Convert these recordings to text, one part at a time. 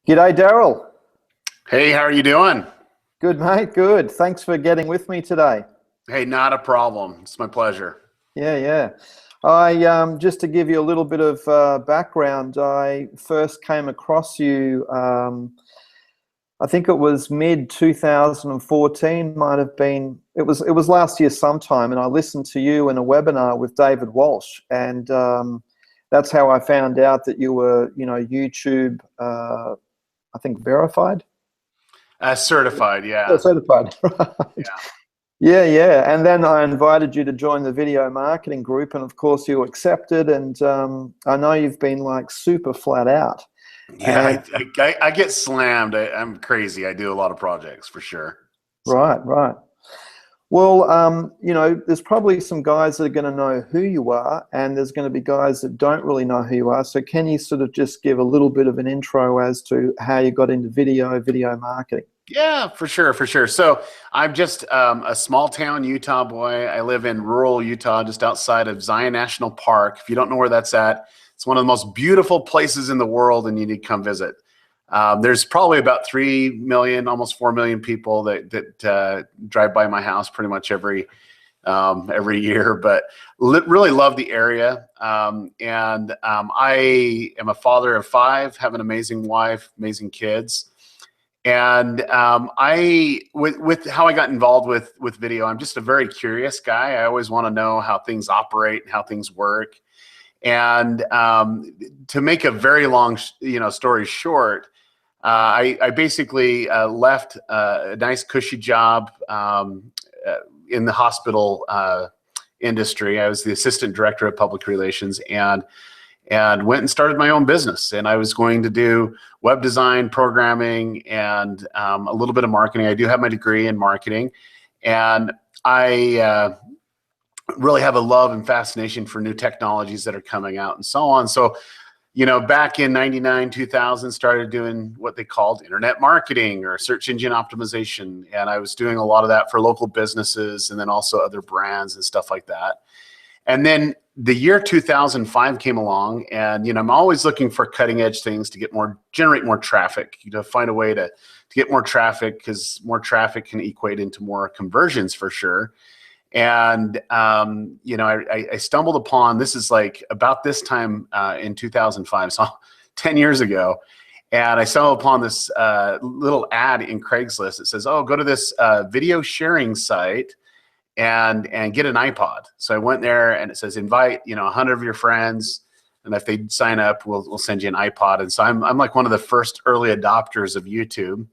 G'day, Derral. Hey, how are you doing? Good, mate. Good. Thanks for getting with me today. Hey, not a problem. It's my pleasure. Yeah. I just to give you a little bit of background. I first came across you. I think it was mid 2014. Might have been. It was last year sometime, and I listened to you in a webinar with David Walsh, and that's how I found out that you were, YouTube. I think verified. Certified, Yeah, yeah. certified. Right. Yeah. Yeah. And then I invited you to join the video marketing group, and of course you accepted. And I know you've been like super flat out. Yeah, And I get slammed. I'm crazy. I do a lot of projects for sure. So, right. Well, there's probably some guys that are going to know who you are, and there's going to be guys that don't really know who you are. So can you sort of just give a little bit of an intro as to how you got into video marketing? yeah, for sure, for sure. So I'm just a small town Utah boy. I live in rural Utah, just outside of Zion National Park. If you don't know where that's at, it's one of the most beautiful places in the world, and you need to come visit. There's probably about 3 million, almost 4 million people that drive by my house pretty much every year, but really love the area. I am a father of 5, have an amazing wife, amazing kids. And with how I got involved with video, I'm just a very curious guy. I always want to know how things operate and how things work. And to make a very long, story short, I basically left a nice cushy job in the hospital industry. I was the assistant director of public relations and went and started my own business. And I was going to do web design, programming, and a little bit of marketing. I do have my degree in marketing, and I really have a love and fascination for new technologies that are coming out and so on. So, back in 99, 2000, started doing what they called internet marketing or search engine optimization. And I was doing a lot of that for local businesses and then also other brands and stuff like that. And then the year 2005 came along, and I'm always looking for cutting edge things to generate more traffic. Find a way to get more traffic, because more traffic can equate into more conversions for sure. And I stumbled upon, this is like about this time in 2005, so 10 years ago, and I stumbled upon this little ad in Craigslist. It says, "Oh, go to this video sharing site and get an iPod." So I went there, and it says, "Invite 100 of your friends, and if they sign up, we'll send you an iPod." And so I'm like one of the first early adopters of YouTube,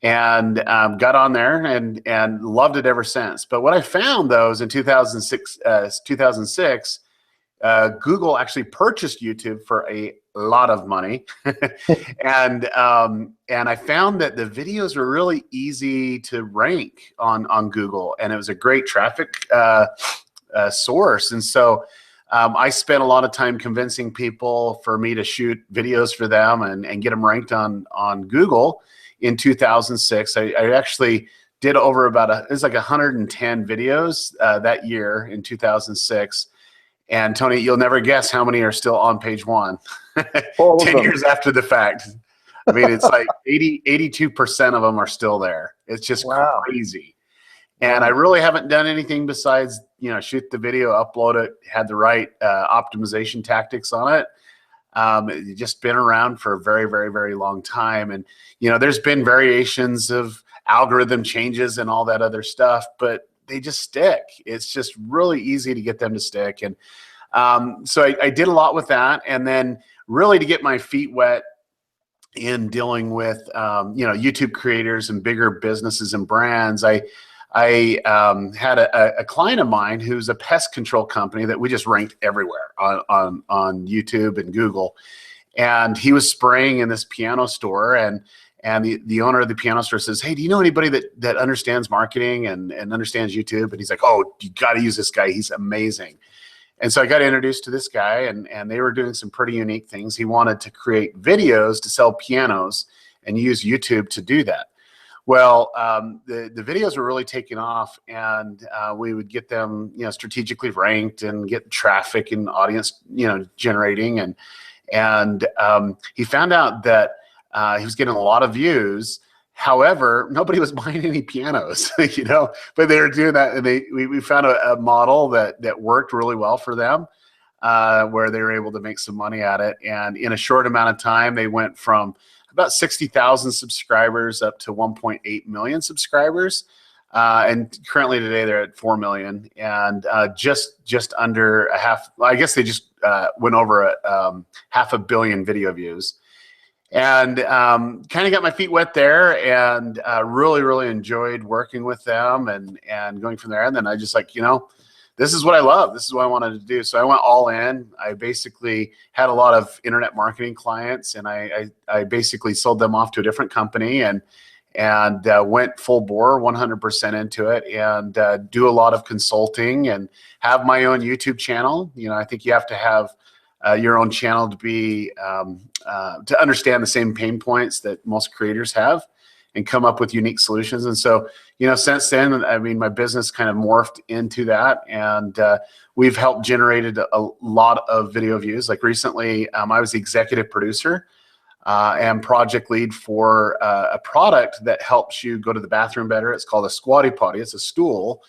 and got on there and loved it ever since. But what I found, though, is in 2006, Google actually purchased YouTube for a lot of money, and I found that the videos were really easy to rank on Google, and it was a great traffic source. And so I spent a lot of time convincing people for me to shoot videos for them and get them ranked on Google. In 2006, I actually did over it was like 110 videos that year in 2006. And Tony, you'll never guess how many are still on page 1, All of 10 them. years after the fact. I mean, it's like 82% of them are still there. It's just Wow. crazy. And I really haven't done anything besides, shoot the video, upload it, had the right optimization tactics on it. It's just been around for a very, very, very long time. And, there's been variations of algorithm changes and all that other stuff, but they just stick. It's just really easy to get them to stick. And so I did a lot with that. And then really to get my feet wet in dealing with, YouTube creators and bigger businesses and brands, I had a client of mine who's a pest control company that we just ranked everywhere on YouTube and Google. And he was spraying in this piano store, and the owner of the piano store says, "Hey, do you know anybody that understands marketing and understands YouTube?" And he's like, "Oh, you got to use this guy. He's amazing." And so I got introduced to this guy, and they were doing some pretty unique things. He wanted to create videos to sell pianos and use YouTube to do that. Well, the videos were really taking off, and we would get them, strategically ranked and get traffic and audience, generating. And he found out that He was getting a lot of views. However, nobody was buying any pianos, you know, but they were doing that. And we found a model that worked really well for them, where they were able to make some money at it. And in a short amount of time, they went from about 60,000 subscribers up to 1.8 million subscribers. And currently today they're at 4 million, and just under a half. Well, I guess they just went over half a billion video views. And kind of got my feet wet there, and really enjoyed working with them and going from there. And then I just like, you know, this is what I love. This is what I wanted to do. So I went all in. I basically had a lot of internet marketing clients, and I basically sold them off to a different company and went full bore 100% into it, and do a lot of consulting and have my own YouTube channel. You know, I think you have to have your own channel to be to understand the same pain points that most creators have and come up with unique solutions. And so, you know, since then, I mean, my business kind of morphed into that, and we've helped generated a lot of video views. Like recently, I was the executive producer and project lead for a product that helps you go to the bathroom better. It's called a squatty potty. It's a stool.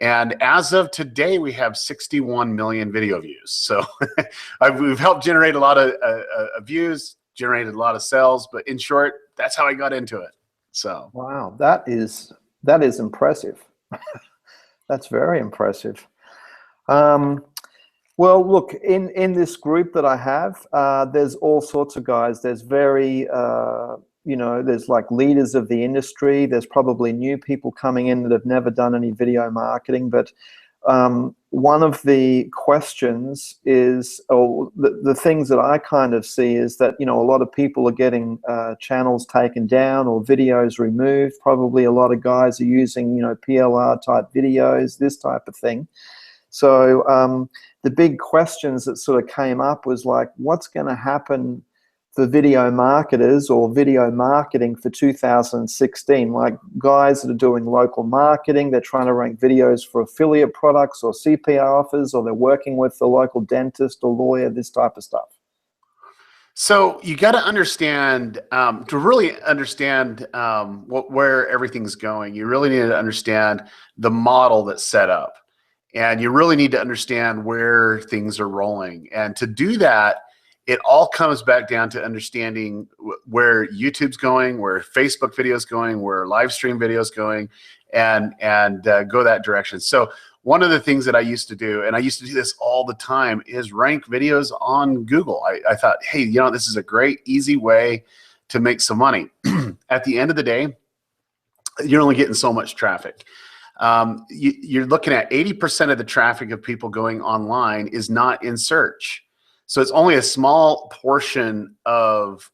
And as of today, we have 61 million video views. So we've helped generate a lot of views, generated a lot of sales. But in short, that's how I got into it. So wow, that is impressive. That's very impressive. Well, look, in this group that I have, there's all sorts of guys. There's very you know, there's like leaders of the industry. There's probably new people coming in that have never done any video marketing. But one of the questions is, or the things that I kind of see is that, you know, a lot of people are getting channels taken down or videos removed. Probably a lot of guys are using, you know, PLR type videos, this type of thing. So the big questions that sort of came up was like, what's going to happen for video marketers or video marketing for 2016? Like guys that are doing local marketing, they're trying to rank videos for affiliate products or CPA offers, or they're working with the local dentist or lawyer, this type of stuff. So you got to understand, to really understand where everything's going, you really need to understand the model that's set up. And you really need to understand where things are rolling. And to do that, it all comes back down to understanding where YouTube's going, where Facebook video is going, where live stream video is going, and go that direction. So one of the things that I used to do, and I used to do this all the time, is rank videos on Google. I thought, hey, you know, this is a great, easy way to make some money. At the end of the day, you're only getting so much traffic. You're looking at 80% of the traffic of people going online is not in search. So it's only a small portion of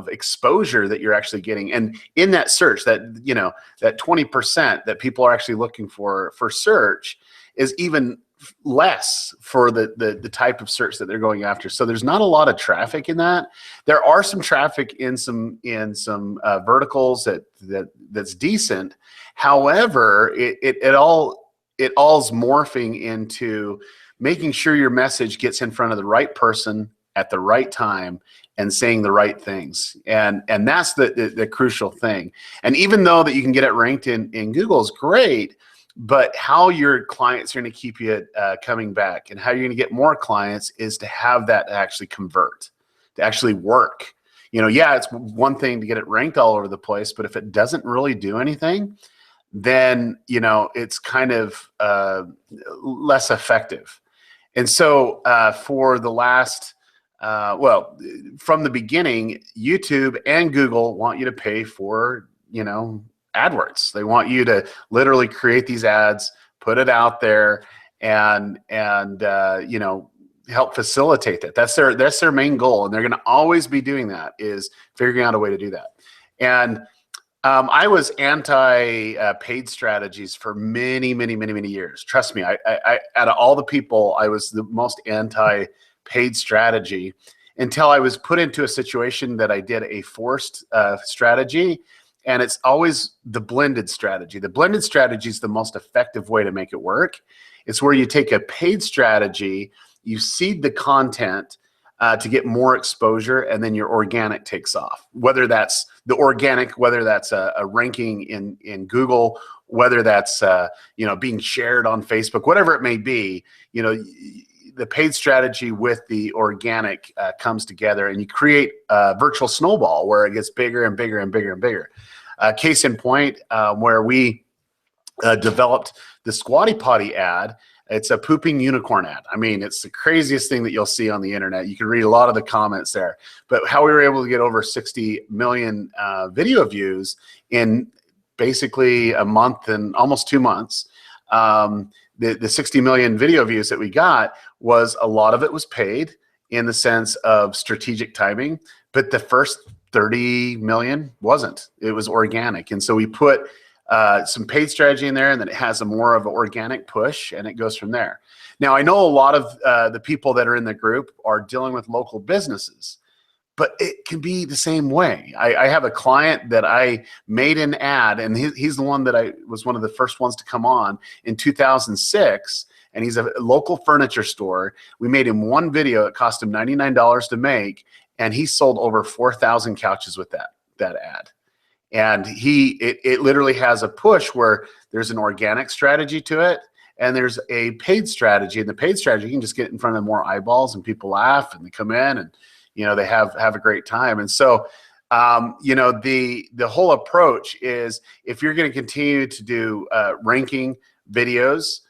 exposure that you're actually getting. And in that search, that, you know, that 20% that people are actually looking for search is even less for the type of search that they're going after. So there's not a lot of traffic in that. There are some traffic in some verticals that's decent. However, it all's morphing into making sure your message gets in front of the right person at the right time and saying the right things. And that's the crucial thing. And even though that you can get it ranked in Google is great, but how your clients are going to keep you coming back and how you're going to get more clients is to have that actually convert, to actually work. You know, yeah, it's one thing to get it ranked all over the place, but if it doesn't really do anything, then, you know, it's kind of less effective. And so for the last, well, from the beginning, YouTube and Google want you to pay for, you know, AdWords. They want you to literally create these ads, put it out there, and you know, help facilitate that. That's their main goal, and they're going to always be doing that, is figuring out a way to do that. And I was anti-paid strategies for many years. Trust me, I out of all the people, I was the most anti-paid strategy until I was put into a situation that I did a forced strategy, and it's always the blended strategy. The blended strategy is the most effective way to make it work. It's where you take a paid strategy, you seed the content, to get more exposure, and then your organic takes off. Whether that's the organic, whether that's a ranking in Google, whether that's being shared on Facebook, whatever it may be, the paid strategy with the organic comes together, and you create a virtual snowball where it gets bigger and bigger and bigger and bigger. Case in point, where we developed the Squatty Potty ad. It's a pooping unicorn ad. I mean, it's the craziest thing that you'll see on the internet. You can read a lot of the comments there. But how we were able to get over 60 million video views in basically a month and almost 2 months. The 60 million video views that we got, was a lot of it was paid in the sense of strategic timing, but the first 30 million wasn't. It was organic. And so we put some paid strategy in there, and then it has a more of an organic push, and it goes from there. Now, I know a lot of the people that are in the group are dealing with local businesses, but it can be the same way. I have a client that I made an ad, and he's the one that I was one of the first ones to come on in 2006, and he's a local furniture store. We made him one video. It cost him $99 to make, and he sold over 4,000 couches with that ad. And it literally has a push where there's an organic strategy to it, and there's a paid strategy. And the paid strategy, you can just get in front of more eyeballs, and people laugh, and they come in, and they have a great time. And so the whole approach is, if you're going to continue to do ranking videos,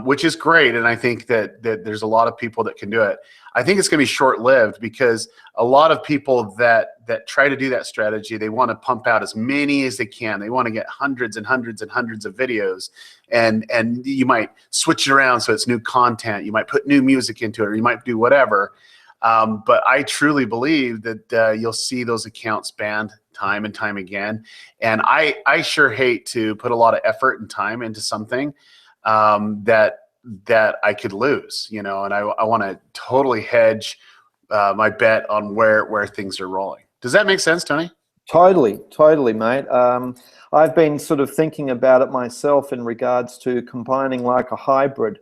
which is great, and I think that there's a lot of people that can do it. I think it's going to be short-lived, because a lot of people that try to do that strategy, they want to pump out as many as they can. They want to get hundreds and hundreds and hundreds of videos, and you might switch it around so it's new content. You might put new music into it, or you might do whatever. But I truly believe that you'll see those accounts banned time and time again. And I sure hate to put a lot of effort and time into something that I could lose, and I want to totally hedge my bet on where things are rolling. Does that make sense, Tony? Totally, mate. I've been sort of thinking about it myself in regards to combining like a hybrid.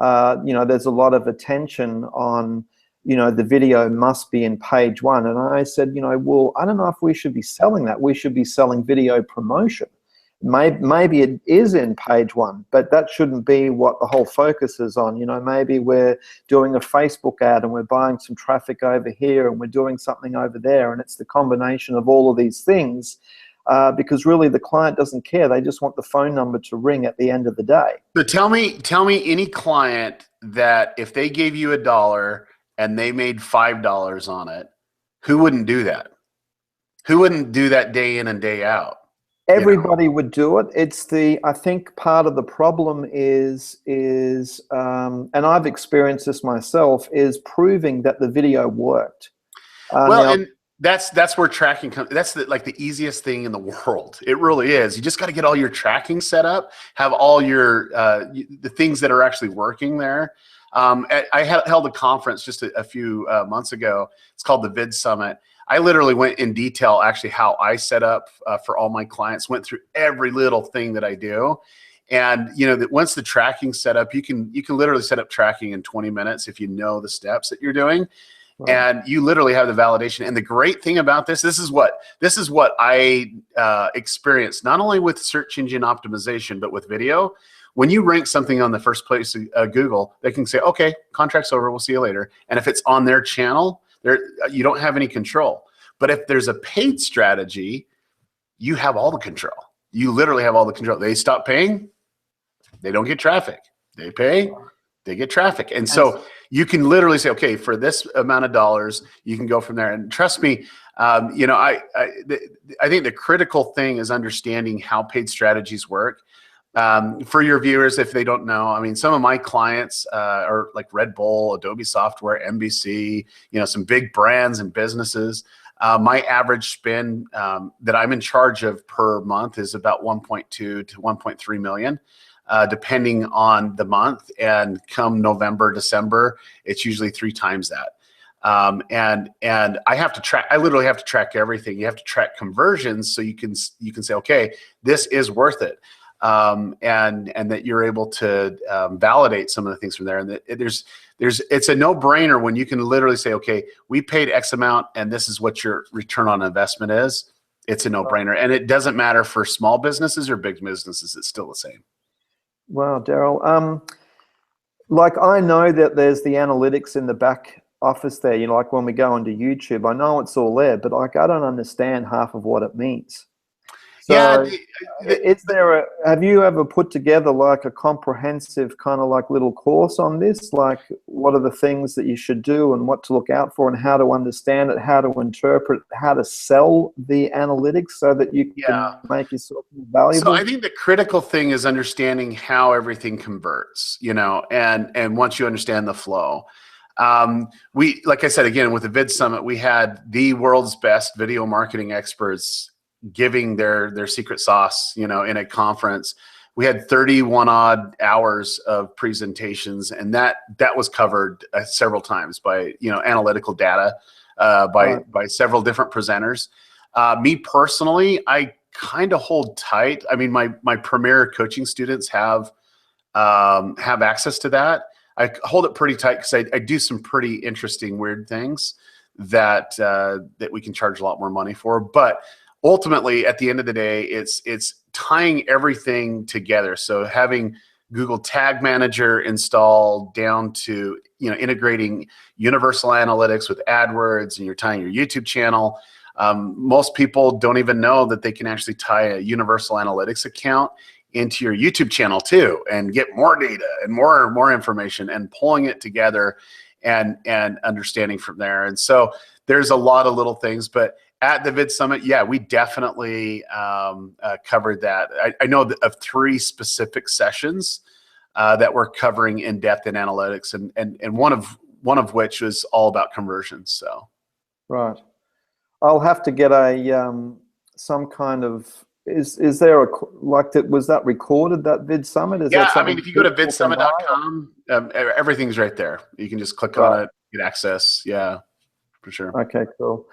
There's a lot of attention on, the video must be in page one. And I said, well, I don't know if we should be selling that. We should be selling video promotion. Maybe it is in page one, but that shouldn't be what the whole focus is on. Maybe we're doing a Facebook ad and we're buying some traffic over here, and we're doing something over there, and it's the combination of all of these things, because really the client doesn't care. They just want the phone number to ring at the end of the day. So tell me any client that if they gave you $1 and they made $5 on it, who wouldn't do that? Who wouldn't do that day in and day out? Everybody would do it. I think part of the problem is, and I've experienced this myself, is proving that the video worked. And that's where tracking comes. That's like the easiest thing in the world. It really is. You just got to get all your tracking set up, have all your the things that are actually working there. I held a conference just a few months ago. It's called the Vid Summit. I literally went in detail, actually, how I set up for all my clients, went through every little thing that I do. And, that once the tracking's set up, you can literally set up tracking in 20 minutes if you know the steps that you're doing. Right. And you literally have the validation. And the great thing about this is what I experienced, not only with search engine optimization, but with video. When you rank something on the first place, Google, they can say, okay, contract's over, we'll see you later. And if it's on their channel, you don't have any control. But if there's a paid strategy, you have all the control. You literally have all the control. They stop paying, they don't get traffic. They pay, they get traffic. And so you can literally say, okay, for this amount of dollars, you can go from there. And trust me, I think the critical thing is understanding how paid strategies work. For your viewers, if they don't know, I mean, some of my clients are like RedBull, Adobe Software, NBC, some big brands and businesses. My average spend that I'm in charge of per month is about 1.2 to 1.3 million, depending on the month. And come November, December, it's usually 3 times that. And I have to track. I literally have to track everything. You have to track conversions so you can say, okay, this is worth it. and that you're able to validate some of the things from there. And that it's a no-brainer when you can literally say, okay, we paid X amount and this is what your return on investment is. It's a no-brainer. And it doesn't matter for small businesses or big businesses, it's still the same. Wow, Derral. Like, I know that there's the analytics in the back office there. You know, like when we go onto YouTube, I know it's all there, but like I don't understand half of what it means. So Yeah, have you ever put together like a comprehensive kind of like little course on this? Like, what are the things that you should do and what to look out for and how to understand it, how to interpret, how to sell the analytics so that you can make yourself valuable? So I think the critical thing is understanding how everything converts, you know, and once you understand the flow. Like I said, again, with the Vid Summit, we had the world's best video marketing experts giving their secret sauce, you know, in a conference. We had 31 odd hours of presentations, and that was covered several times by, you know, analytical data by several different presenters. Me personally, I kind of hold tight. I mean, my premier coaching students have access to that. I hold it pretty tight because I do some pretty interesting, weird things that we can charge a lot more money for. But ultimately, at the end of the day, it's tying everything together. So having Google Tag Manager installed down to, you know, integrating universal analytics with AdWords, and you're tying your YouTube channel. Most people don't even know that they can actually tie a universal analytics account into your YouTube channel too, and get more data and more information, and pulling it together and understanding from there. And so there's a lot of little things, but at the Vid Summit, yeah, we definitely covered that. I know of 3 specific sessions that we're covering in depth in analytics, and one of which was all about conversions. So, right, I'll have to get a some kind of. Is there like that? Was that recorded, that Vid Summit? Is that I mean, if you go to vidsummit.com, everything's right there. You can just click on it, get access. Yeah, for sure. Okay, cool.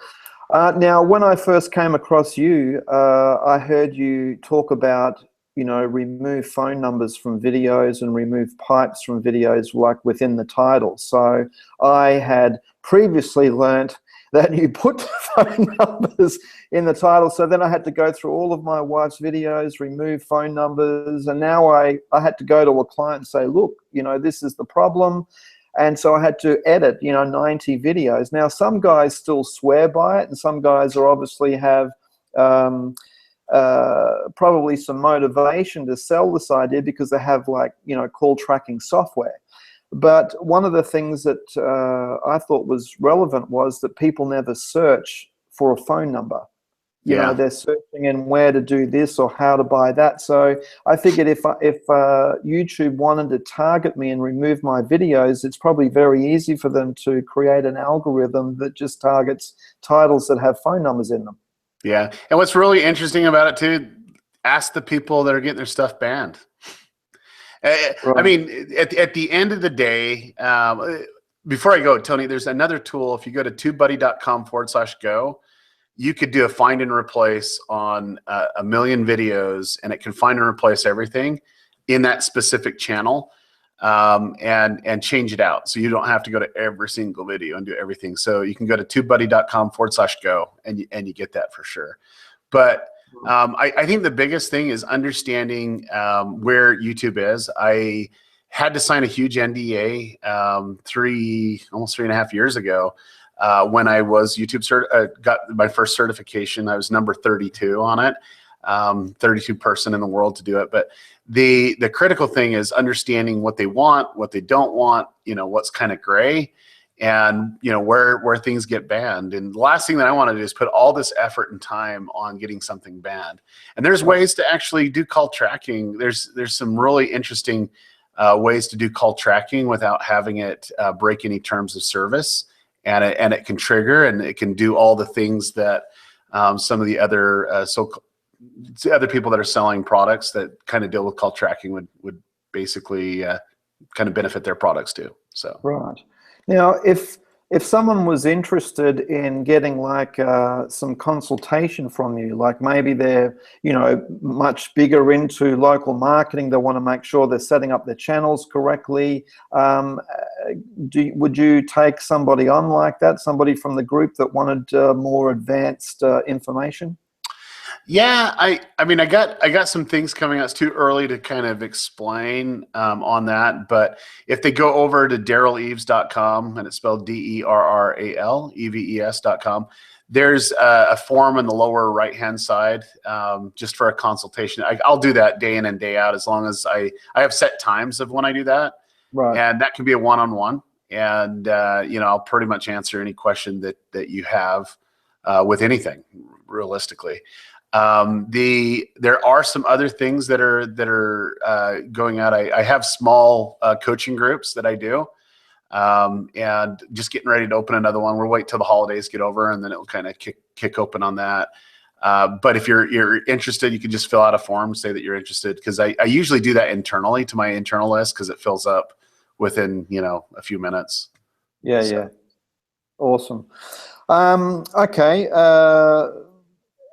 Now, when I first came across you, I heard you talk about, you know, remove phone numbers from videos and remove pipes from videos, like within the title. So I had previously learnt that you put phone numbers in the title. So then I had to go through all of my wife's videos, remove phone numbers. And now I had to go to a client and say, look, you know, this is the problem. And so I had to edit, you know, 90 videos. Now, some guys still swear by it, and some guys are obviously have probably some motivation to sell this idea because they have, like, you know, call tracking software. But one of the things that I thought was relevant was that people never search for a phone number. You know, they're searching in where to do this or how to buy that. So I figured if YouTube wanted to target me and remove my videos, it's probably very easy for them to create an algorithm that just targets titles that have phone numbers in them. Yeah, and what's really interesting about it too, ask the people that are getting their stuff banned. I mean, at the end of the day, before I go, Tony, there's another tool. If you go to tubebuddy.com/go, you could do a find and replace on a million videos, and it can find and replace everything in that specific channel, and change it out. So you don't have to go to every single video and do everything. So you can go to tubebuddy.com/go, and you get that for sure. But I think the biggest thing is understanding where YouTube is. I had to sign a huge NDA almost 3.5 years ago when I was got my first certification. I was number 32 on it, 32 person in the world to do it. But the critical thing is understanding what they want, what they don't want, you know, what's kind of gray, and, you know, where things get banned. And the last thing that I want to do is put all this effort and time on getting something banned. And there's ways to actually do call tracking. There's some really interesting ways to do call tracking without having it break any terms of service. And it can trigger, and it can do all the things that some of the other other people that are selling products that kind of deal with call tracking would basically kind of benefit their products too. So right. Now, if if someone was interested in getting like some consultation from you, like maybe they're, you know, much bigger into local marketing, they want to make sure they're setting up their channels correctly. Would you take somebody on like that, somebody from the group that wanted more advanced information? Yeah, I mean, I got some things coming out. It's too early to kind of explain on that, but if they go over to DerralEves.com, and it's spelled DerralEves.com, there's a form in the lower right-hand side just for a consultation. I'll do that day in and day out as long as I have set times of when I do that. Right. And that can be a one-on-one. And, you know, I'll pretty much answer any question that you have with anything, realistically. There are some other things that are going out. I have small coaching groups that I do, and just getting ready to open another one. We'll wait till the holidays get over, and then it'll kind of kick open on that. But if you're interested, you can just fill out a form, say that you're interested, because I usually do that internally to my internal list because it fills up within, you know, a few minutes. Yeah, So. yeah. Awesome. Okay.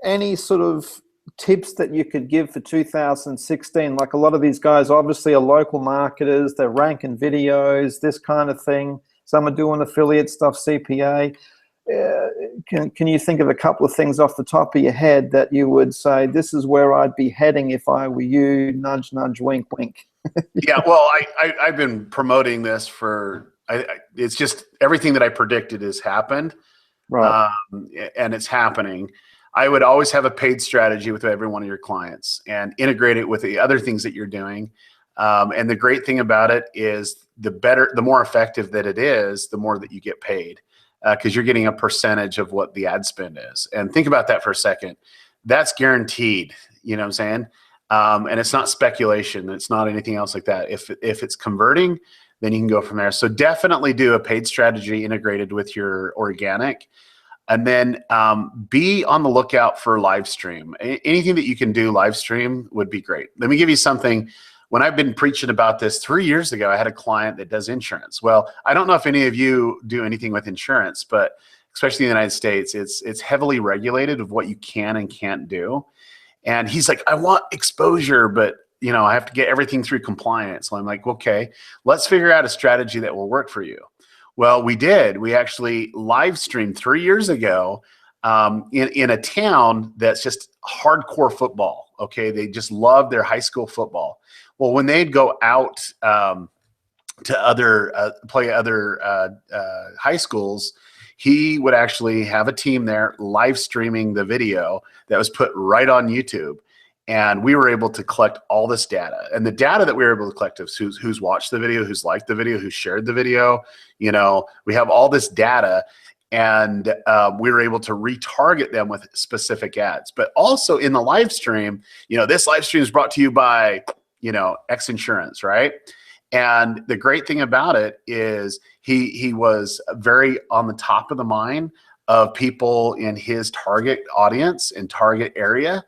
Any sort of tips that you could give for 2016? Like a lot of these guys obviously are local marketers, they're ranking videos, this kind of thing. Some are doing affiliate stuff, CPA. Can you think of a couple of things off the top of your head that you would say, this is where I'd be heading if I were you, nudge, nudge, wink, wink? Yeah, well, I've been promoting this for, it's just everything that I predicted has happened. Right. And it's happening. I would always have a paid strategy with every one of your clients and integrate it with the other things that you're doing. And the great thing about it is the more effective that it is, the more that you get paid, because you're getting a percentage of what the ad spend is. And think about that for a second. That's guaranteed, you know what I'm saying? And it's not speculation. It's not anything else like that. If it's converting, then you can go from there. So definitely do a paid strategy integrated with your organic. And then be on the lookout for live stream. Anything that you can do live stream would be great. Let me give you something. When I've been preaching about this 3 years ago, I had a client that does insurance. Well, I don't know if any of you do anything with insurance, but especially in the United States, it's heavily regulated of what you can and can't do. And he's like, I want exposure, but you know, I have to get everything through compliance. So I'm like, okay, let's figure out a strategy that will work for you. Well, we did. We actually live streamed 3 years ago in a town that's just hardcore football. Okay, they just love their high school football. Well, when they'd go out to play other high schools, he would actually have a team there live streaming the video that was put right on YouTube. And we were able to collect all this data. And the data that we were able to collect is who's watched the video, who's liked the video, who shared the video. You know, we have all this data, and we were able to retarget them with specific ads. But also in the live stream, you know, this live stream is brought to you by, you know, X Insurance, right? And the great thing about it is he was very on the top of the mind of people in his target audience and target area.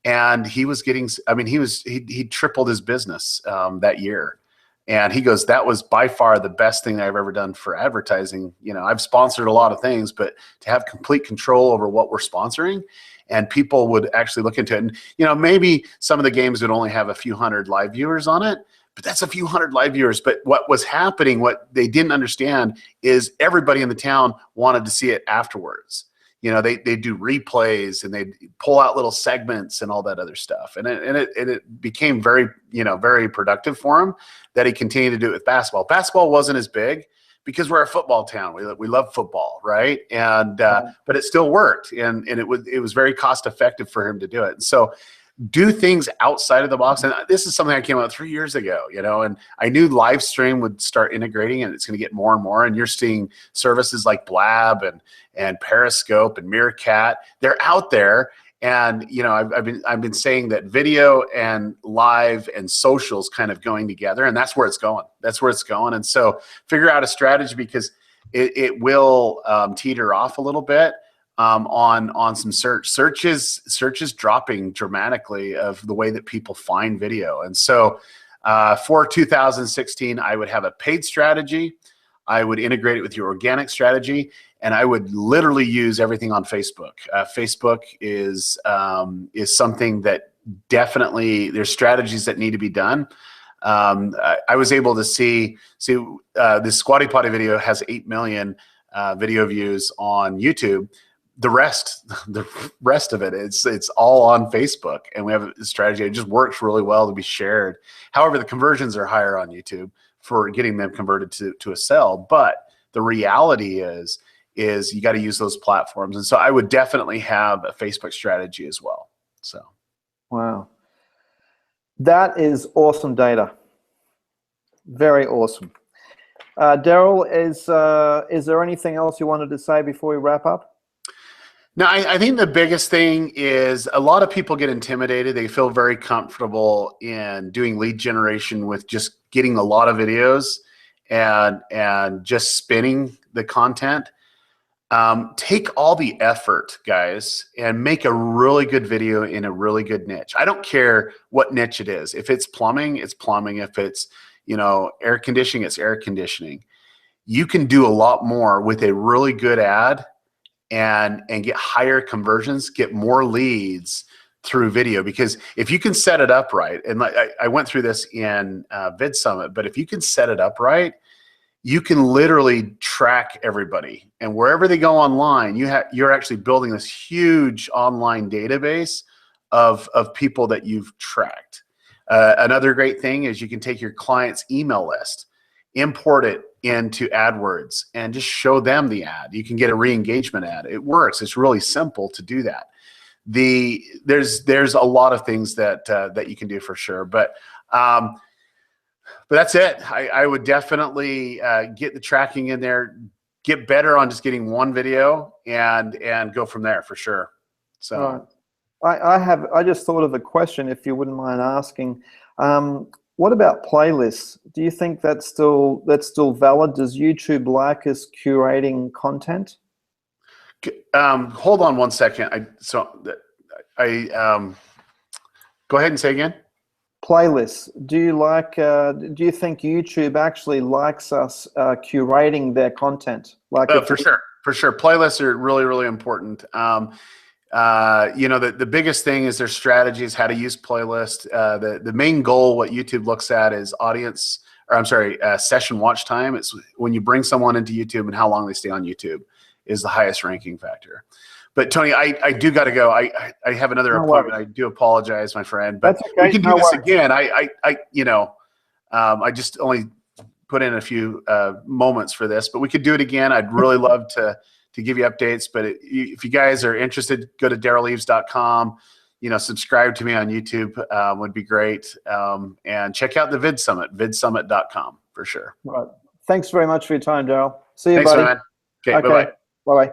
And he was getting, I mean, he tripled his business that year. And he goes, that was by far the best thing that I've ever done for advertising. You know, I've sponsored a lot of things, but to have complete control over what we're sponsoring, and people would actually look into it. And, you know, maybe some of the games would only have a few hundred live viewers on it, but that's a few hundred live viewers. But what was happening, what they didn't understand is everybody in the town wanted to see it afterwards. You know, they do replays and they pull out little segments and all that other stuff. And it became very, you know, very productive for him that he continued to do it with basketball. Basketball wasn't as big because we're a football town. We love football, right? And but it still worked, and it was very cost effective for him to do it. And so do things outside of the box. And this is something I came out 3 years ago, you know, and I knew live stream would start integrating, and it's going to get more and more. And you're seeing services like Blab and Periscope and Meerkat. They're out there. And, you know, I've been saying that video and live and socials kind of going together, and that's where it's going. That's where it's going. And so figure out a strategy, because it will teeter off a little bit. On some searches dropping dramatically of the way that people find video. And so for 2016, I would have a paid strategy. I would integrate it with your organic strategy, and I would literally use everything on Facebook. Facebook is something that definitely there's strategies that need to be done. I was able to see this Squatty Potty video has 8 million video views on YouTube. The rest of it, it's all on Facebook, and we have a strategy. It just works really well to be shared. However, the conversions are higher on YouTube for getting them converted to a sell. But the reality is you got to use those platforms, and so I would definitely have a Facebook strategy as well. So, wow, that is awesome data. Very awesome. Derral, is there anything else you wanted to say before we wrap up? No, I think the biggest thing is a lot of people get intimidated. They feel very comfortable in doing lead generation with just getting a lot of videos and just spinning the content. Take all the effort, guys, and make a really good video in a really good niche. I don't care what niche it is. If it's plumbing, it's plumbing. If it's, air conditioning, it's air conditioning. You can do a lot more with a really good ad and get higher conversions, get more leads through video. Because if you can set it up right, and I went through this in Vid Summit, but if you can set it up right, you can literally track everybody, and wherever they go online, you're actually building this huge online database of people that you've tracked. Another great thing is you can take your client's email list, import it into AdWords, and just show them the ad. You can get a re-engagement ad. It works. It's really simple to do that. There's a lot of things that you can do for sure, but that's it. I would definitely get the tracking in there, get better on just getting one video, and go from there for sure. So, I just thought of a question, if you wouldn't mind asking. What about playlists? Do you think that's still valid? Does YouTube like us curating content? Hold on one second. Go ahead and say again. Playlists. Do you think YouTube actually likes us curating their content? For sure. Playlists are really, really important. The biggest thing is their strategies, how to use playlist. The main goal, what YouTube looks at, is session watch time. It's when you bring someone into YouTube and how long they stay on YouTube is the highest ranking factor. But Tony, I do got to go. I have another appointment. I do apologize, my friend, but okay. We can do this again. I just only put in a few moments for this, but we could do it again. I'd really love to give you updates, but if you guys are interested, go to DerralEves.com. Subscribe to me on YouTube would be great, and check out the Vid Summit, vidsummit.com for sure. Right. Thanks very much for your time, Derral. See you, Thanks, buddy. Man. Okay, bye-bye. Bye-bye.